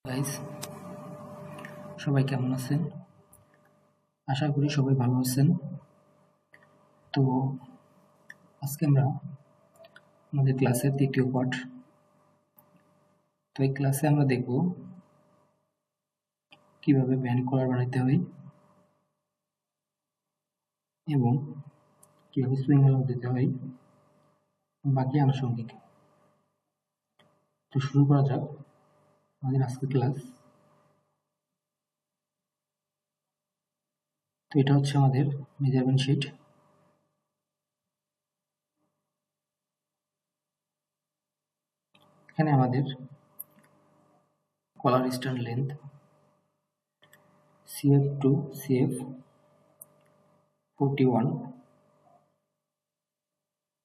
Guys, সবাই কেমন আছেন? আশা করি সবাই ভালো আছেন। তো আজকে আমরা আমাদের ক্লাসের দ্বিতীয় পাঠ। তো এই ক্লাসে আমরা দেখব কিভাবে ব্যান্ড কলার বানাইতে হয় এবং কিভাবে সুইং অ্যালাউ দিতে হয়, বাকি আনুষঙ্গিক। তো শুরু করা যাক আমাদের আজকের ক্লাস। তো এটা হচ্ছে আমাদের মেজারমেন্ট শিট। এখানে আমাদের collar stand length CF to CF 41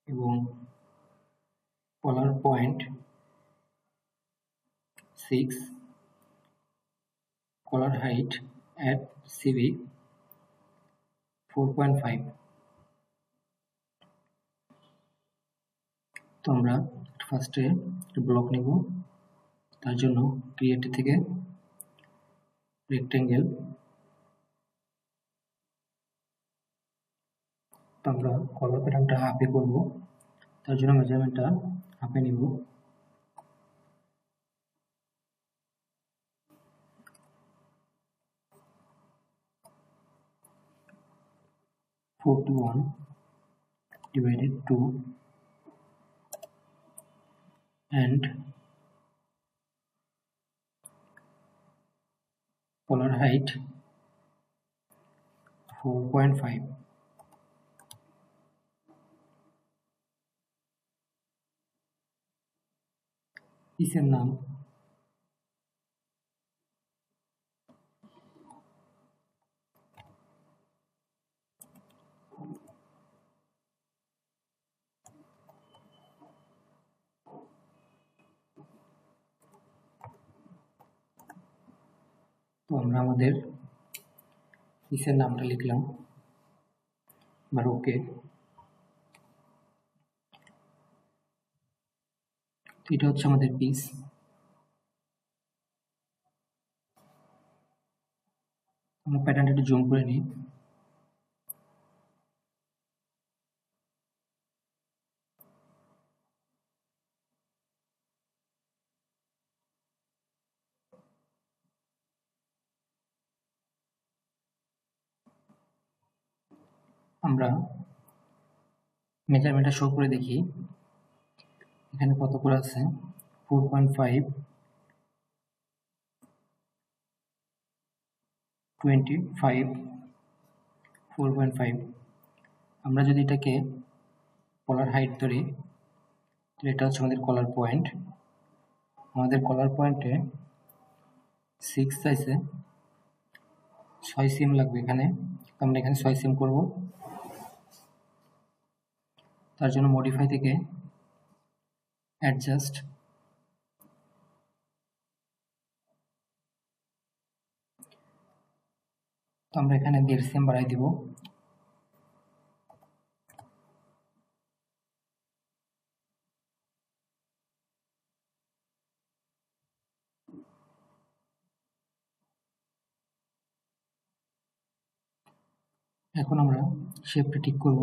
এবং collar point 6, collar height at CV 4.5। তো আমরা ফার্স্টে একটা ব্লক নিব। তার জন্য ক্রিয়েট থেকে রেক্টেঙ্গেল, তো আমরা কলার প্যাটার্নটা হাফে করব। তার জন্য মেজারমেন্টটা হাফে নিব। (41 divided 2) and collar height 4.5। পিসের নাম তো আমরা আমাদের পিসের নামটা লিখলাম, এবার ওকে। এটা হচ্ছে আমাদের পিস। আমরা প্যাটার্নটা একটু জুম করে নিই। আমরা মেজারমেন্টটা শো করে দেখি এখানে কত করে আছে। 4.5, 25, 4.5। আমরা যদি এটাকে কলার হাইট ধরি, এটা হচ্ছে আমাদের কলার পয়েন্ট। আমাদের কলার পয়েন্টে 6 চাইছে, 6 সিএম লাগবে এখানে। তো আমরা এখানে 6 সিএম করব। তার জন্য মডিফাই থেকে অ্যাডজাস্ট, তো আমরা এখানে 1.5 সিএম বাড়াই দিব। এখন আমরা শেপটা ঠিক করব।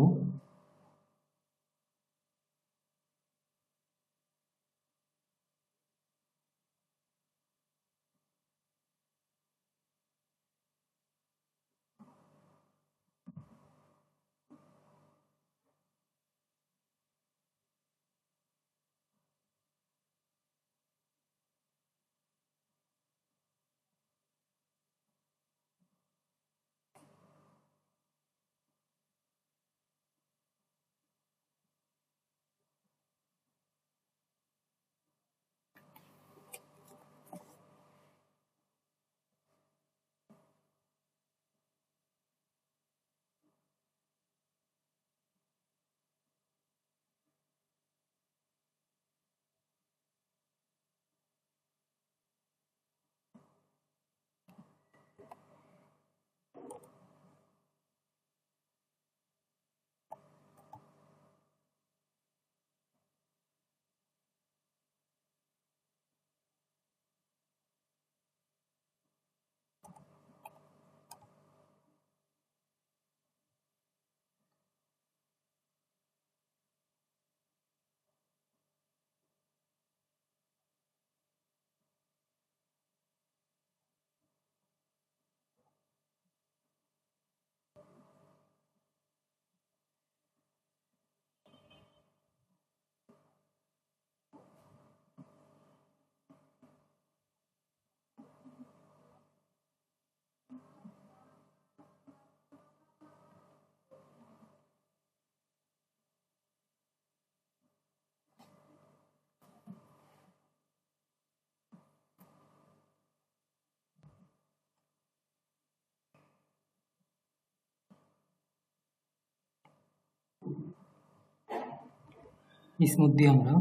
স্মুথ দিয়ে আমরা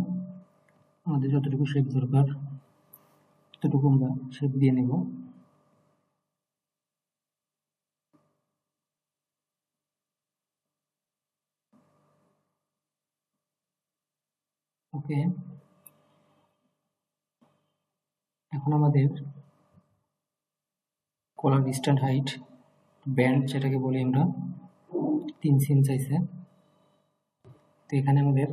আমাদের যতটুকু শেপ দরকার ততটুকু আমরা শেপ দিয়ে নেব। ওকে, এখন আমাদের কলার ডিস্ট্যান্ট হাইট ব্যান্ড যেটাকে বলি আমরা 3 সেম চাইছে। তো এখানে আমাদের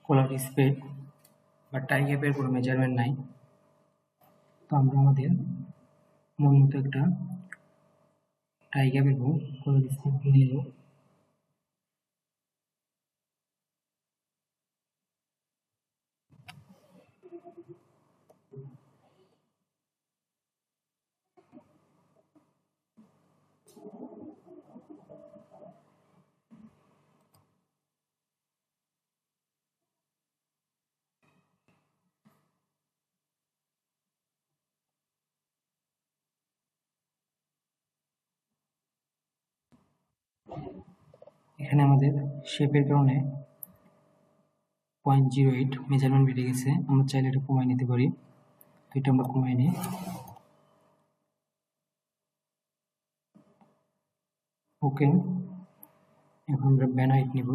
কলার স্পেড বা টাই গ্যাপের কোনো মেজারমেন্ট নাই। তো আমরা আমাদের মন মতো একটা টাই গ্যাপ এবং কলার স্পেড নিয়ে নেব। এখানে আমাদের শেপের কারণে 0.08 মেজারমেন্ট বেড়ে গেছে, আমরা চাইলে এটা কমায় নিতে পারি। তো এটা আমরা কমায় নিই। ওকে, এখন আমরা ব্যান্ড হাইট নিব।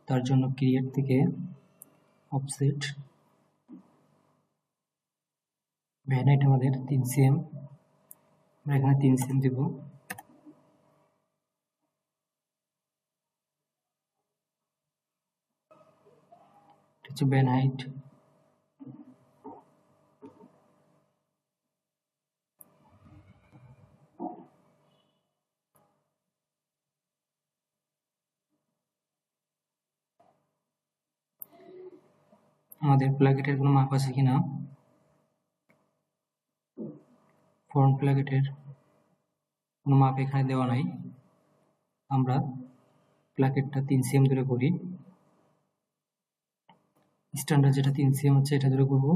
তার জন্য ক্রিয়েট থেকে অফসেট ব্যান্ড হাইট আমাদের 3 cm, আমরা এখানে 3 cm দেব। এটা হচ্ছে ব্যান্ড হাইট। আমাদের প্লাকেটের কোনো মাপ আছে কিনা, ফ্রন্ট প্লাকেটের কোনো মাপ এখানে দেওয়া নাই। আমরা প্লাকেটটা 3 cm ধরে করি, স্ট্যান্ডার্ড যেটা 3 cm হচ্ছে এটা ধরে করব।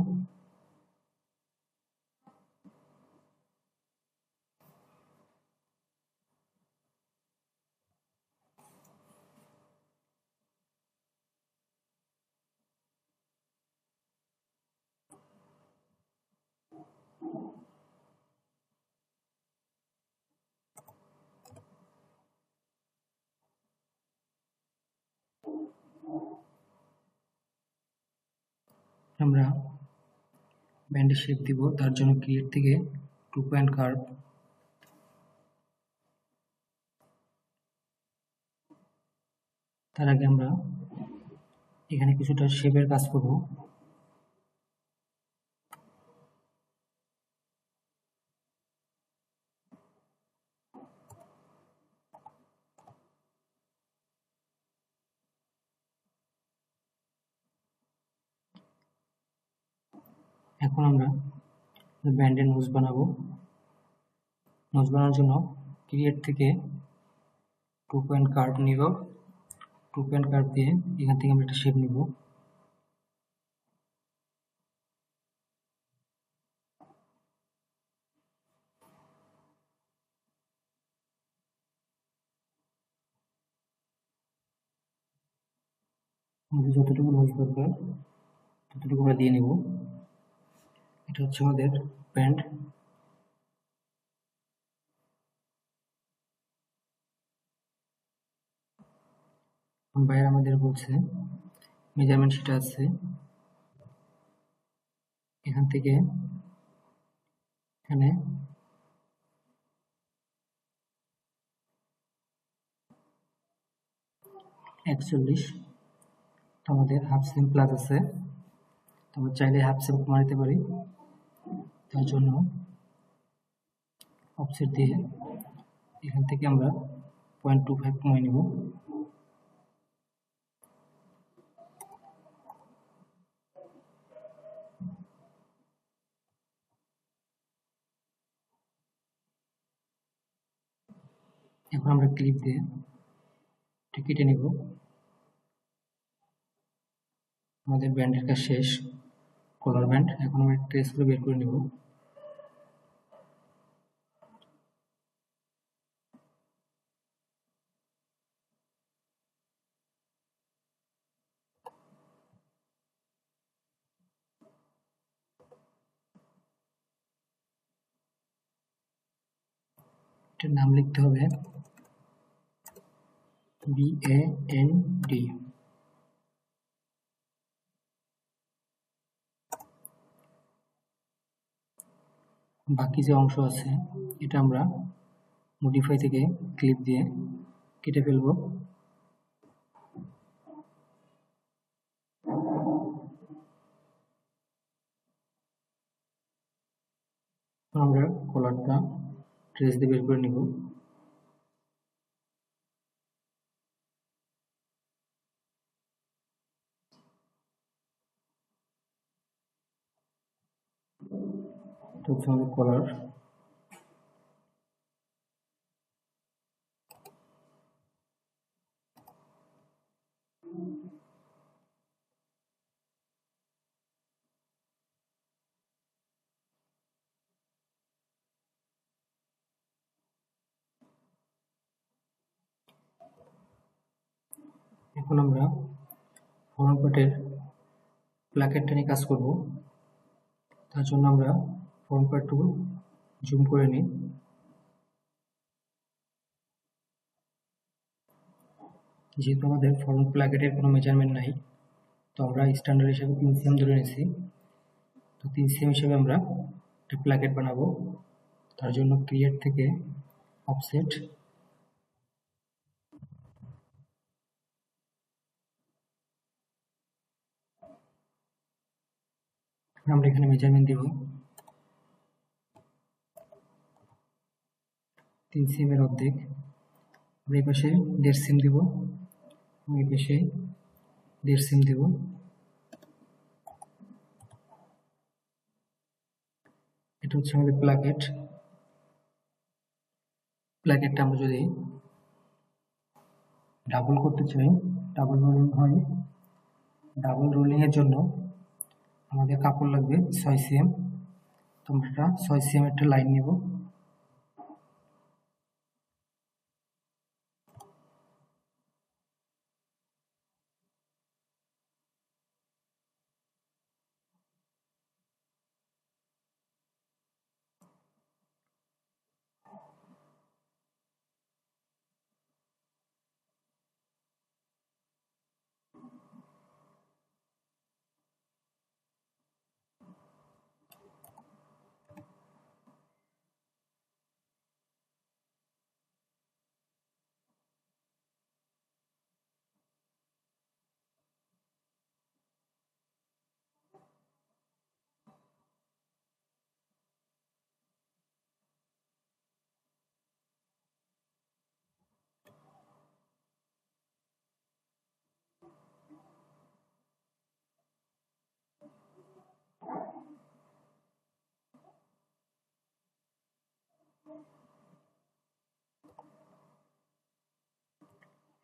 আমরা ব্যান্ডের শেপ দিব, তার জন্য ক্রিয়েট থেকে 2 পয়েন্ট কার্ভ, তার আগে আমরা এখানে কিছুটা শেপের কাজ করব। এখন আমরা ব্যান্ডের নোজ বানাবো। নোজ বানানোর জন্য ক্রিয়েট থেকে 2 পয়েন্ট কার্ভ নিব। 2 পয়েন্ট কার্ভ দিয়ে এখান থেকে আমরা একটা শেপ নিব। আমাদের যতটুকু নোজ দরকার ততটুকু আমরা দিয়ে নেব। এটা হচ্ছে আমাদের ব্যান্ড। বাইরে আমাদের বলছে মেজারমেন্ট সেটা আছে, এখান থেকে এখানে 41, আমাদের হাফ সেম প্লাস আছে, আমরা চাইলে হাফ সেম কমা নিতে পারি। তার জন্য অফসেট দিয়ে এখান থেকে আমরা 0.25 কমাই নেব। এখন আমরা ক্লিপ দিয়ে কেটে নেব। আমাদের ব্যান্ডের কাজ শেষ, কলার ব্যান্ড। এখন আমরা ট্রেস করে বের করে নেব। এটার নাম লিখতে হবে BAND। বাকি যে অংশ আছে এটা আমরা মডিফাই থেকে ক্লিপ দিয়ে কেটে ফেলব। আমরা কলারটা ট্রেস দিয়ে বের করে নিব। এটা হচ্ছে আমাদের কলার। এখন আমরা ফ্রন্ট পার্টের প্লাকেটটা নিয়ে কাজ করব। তার জন্য আমরা ফ্রন্ট পার্টটুকু জুম করে নিই। যেহেতু আমাদের ফ্রন্ট প্লাকেটের কোনো মেজারমেন্ট নাই, তো আমরা স্ট্যান্ডার্ড হিসেবে 3 cm ধরে নিয়েছি। তো 3 cm হিসেবে আমরা একটা প্লাকেট বানাবো। তার জন্য ক্রিয়েট থেকে অফসেট আমরা এখানে মেজারমেন্ট দিব 3 cm এর অর্ধেক। আমরা এই পাশে 1.5 cm দিব, এই পাশে 1.5 cm দিব। এটা হচ্ছে আমাদের প্লাকেট। প্লাকেটটা আমরা যদি ডাবল করতে চাই, ডাবল রোলিং হয়। ডাবল রোলিং এর জন্য আমাদের কাপড় লাগবে 6 cm। তো আমরা 6 cm একটা লাইন নেব।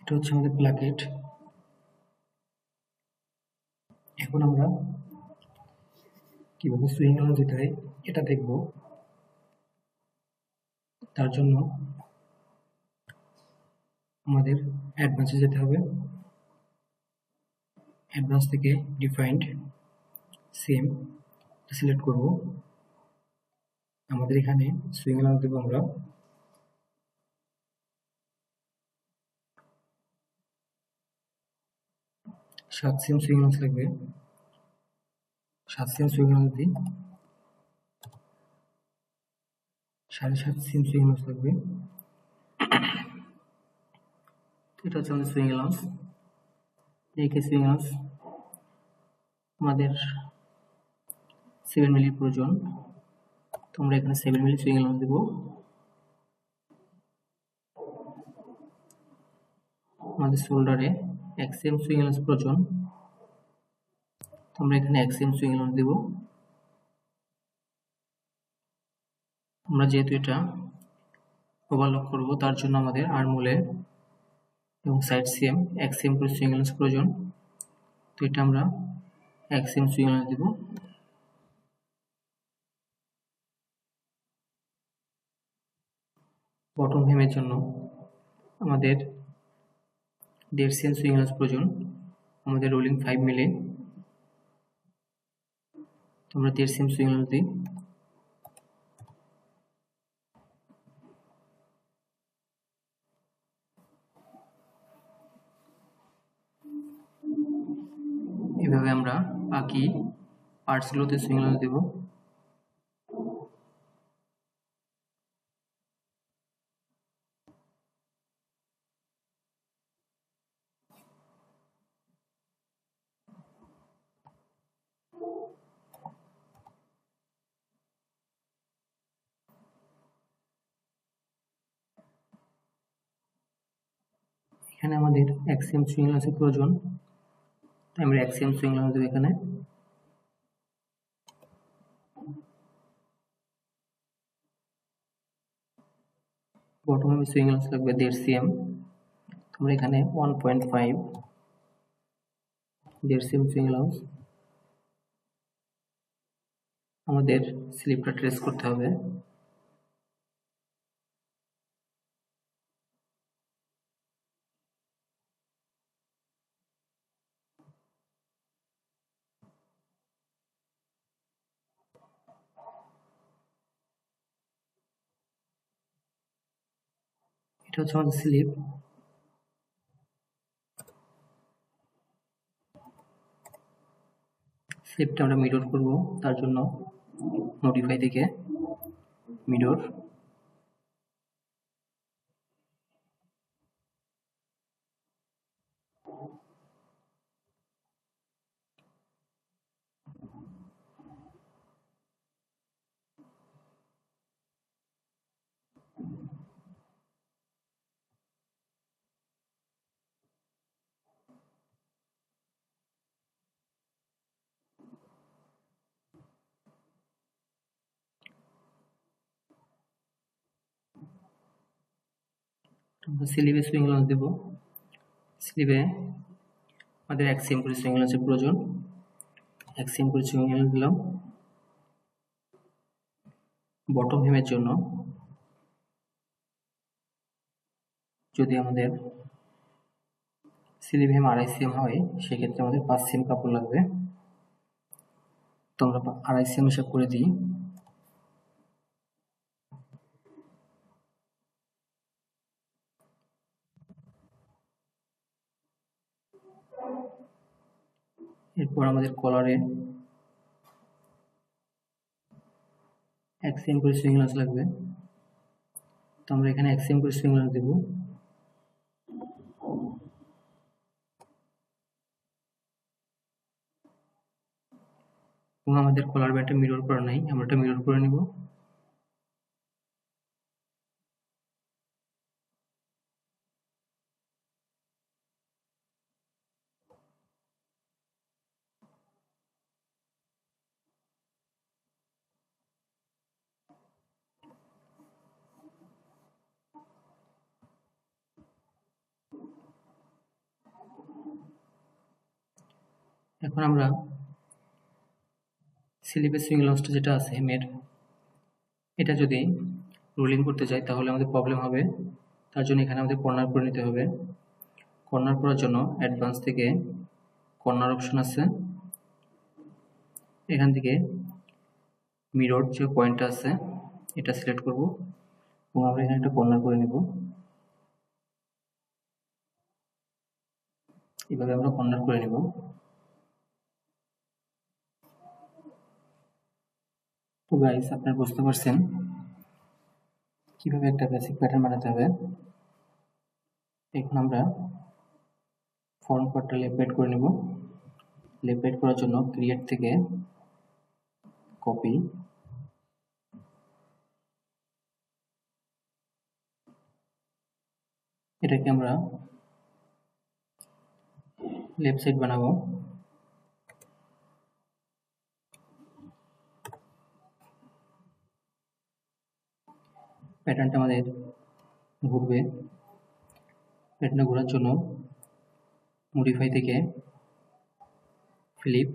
এটা হচ্ছে আমাদের প্লাকেট। এখন আমরা কিভাবে সুইং এলানো যেতে হয় এটা দেখব। তার জন্য আমাদের অ্যাডভান্সে যেতে হবে। অ্যাডভান্স থেকে ডিফাইন্ড সেম সিলেক্ট করব। আমাদের এখানে সুইং এলানো দেবো আমরা 7 cm সুইং এলানো লাগবে। 7 cm সুইং এলানো দিই, 7.5 cm সুইং এলানো লাগবে। এটা হচ্ছে আমাদের সুইং এলাউন্স। এই সুইং এলাউন্স আমাদের 7 মিলি প্রয়োজন। তোমরা এখানে 7 মিলি সুইং এলাউন্স দেব। আমাদের শোল্ডারে 1 cm সুইং এলাউন্স প্রয়োজন। তোমরা এখানে 1 cm সুইং এলাউন্স দেব। আমরা যেহেতু এটা ওভারলক করব, তার জন্য আমাদের আর্মহোলে এবং সাইড সিএম 1 cm করে সুইং এলাউন্স প্রয়োজন। তো এটা আমরা 1 cm সুইং এলাউন্স দেব। বটম হেমের জন্য আমাদের 1.5 cm সুইং এলাউন্স প্রয়োজন। আমাদের রোলিং 5 মিলি, তোমরা 1.5 cm সুইং এলাউন্স দিই। পার্টসগুলোতে সুইং অ্যালাউন্স দেব। এখানে আমাদের অ্যাক্সিয়াম সুইং অ্যালাউন্সের প্রয়োজন, তাই আমরা অ্যাক্সিয়াম সুইং অ্যালাউন্স দেব এখানে। বটম হেমে সুইং অ্যালাউন্স লাগবে 1.5 cm, আমরা এখানে 1.5 1.5 cm সুইং অ্যালাউন্স। আমাদের স্লিপটা ট্রেস করতে হবে। এটা হচ্ছে আমাদের স্লিপ। স্লিপটা আমরা মিরর করব, তার জন্য মডিফাই থেকে মিরর, স্লিভে সুইং অ্যালাউন্স দেব। স্লিভে আমাদের 1 cm করে সুইং অ্যালাউন্সের প্রয়োজন। 1 cm করে সুইং অ্যালাউন্স দিলাম। বটম হেমের জন্য যদি আমাদের স্লিভ হেম 2.5 cm হয়, সেক্ষেত্রে আমাদের 5 cm কাপড় লাগবে। তো আমরা 2.5 cm হিসাব করে দিই। এরপর আমাদের কলারে 1 cm করে সুইং অ্যালাউন্স লাগবে, তো আমরা এখানে 1 cm করে সুইং অ্যালাউন্স দেব। এবং আমাদের কলার ব্যান্ডটা মিরর করা নাই, আমরা এটা মিরর করে নিব। এখন আমরা স্লিভের সুইং অ্যালাউন্সটা যেটা আছে হেমের, এটা যদি রোলিং করতে যাই তাহলে আমাদের প্রবলেম হবে। তার জন্য এখানে আমাদের কর্নার করে নিতে হবে। কর্নার করার জন্য অ্যাডভান্স থেকে কর্নার অপশন আছে, এখান থেকে মিরর যে পয়েন্টটা আছে এটা সিলেক্ট করব এবং আমরা এখানে একটা কর্নার করে নেব। এভাবে আমরা কর্নার করে নেব। তো গাইস, আপনারা বুঝতে পারছেন কিভাবে একটা বেসিক প্যাটার্ন বানাতে হবে। এখন আমরা ফর্ম পার্টটা লেফট রাইট করে নেব। লেফট রাইট করার জন্য ক্রিয়েট থেকে কপি, এটাকে আমরা লেফট সাইড বানাবো। প্যাটার্নটা আমাদের ঘুরবে। প্যাটার্নটা ঘোরার জন্য মডিফাই থেকে ফ্লিপ,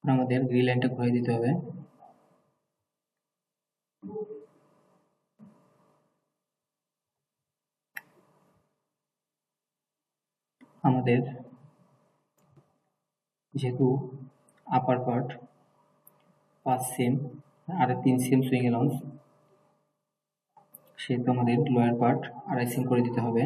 আমাদের গ্রিল লাইনটা ঘুরিয়ে দিতে হবে। আমাদের যেহেতু আপার পার্ট 5 cm আর 3 cm সুইং অ্যালাউন্স, সেহেতু আমাদের লোয়ার পার্ট 2.5 cm করে দিতে হবে।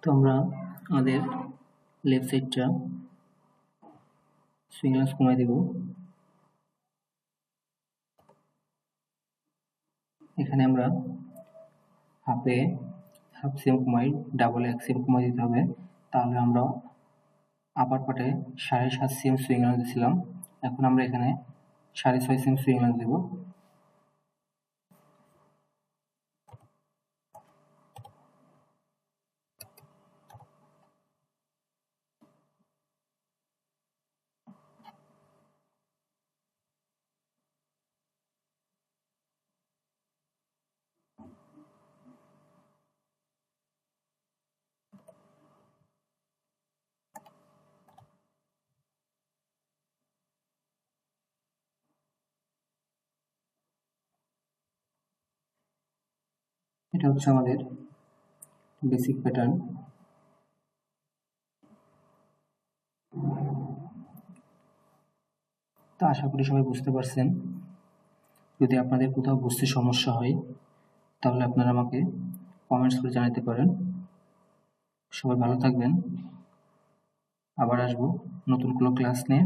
তো আমরা আমাদের লেফট সাইডটা সুইং লেন্থ কমাই দেব। এখানে আমরা হাফ সিএম কমাই, ডাবল 1 সিএম কমাই দিতে হবে। তাহলে আমরা আপার পার্টে 7.5 সিএম সুইং লেন্থ দিয়েছিলাম, এখন আমরা এখানে 6.5 সিএম সুইং লেন্থ দেব। এটা হচ্ছে আমাদের বেসিক প্যাটার্ন। তো আশা করি সবাই বুঝতে পারছেন। যদি আপনাদের কোথাও বুঝতে সমস্যা হয় তাহলে আপনারা আমাকে কমেন্টস করে জানাতে পারেন। সবাই ভালো থাকবেন, আবার আসবো নতুন কোনো ক্লাস নিয়ে।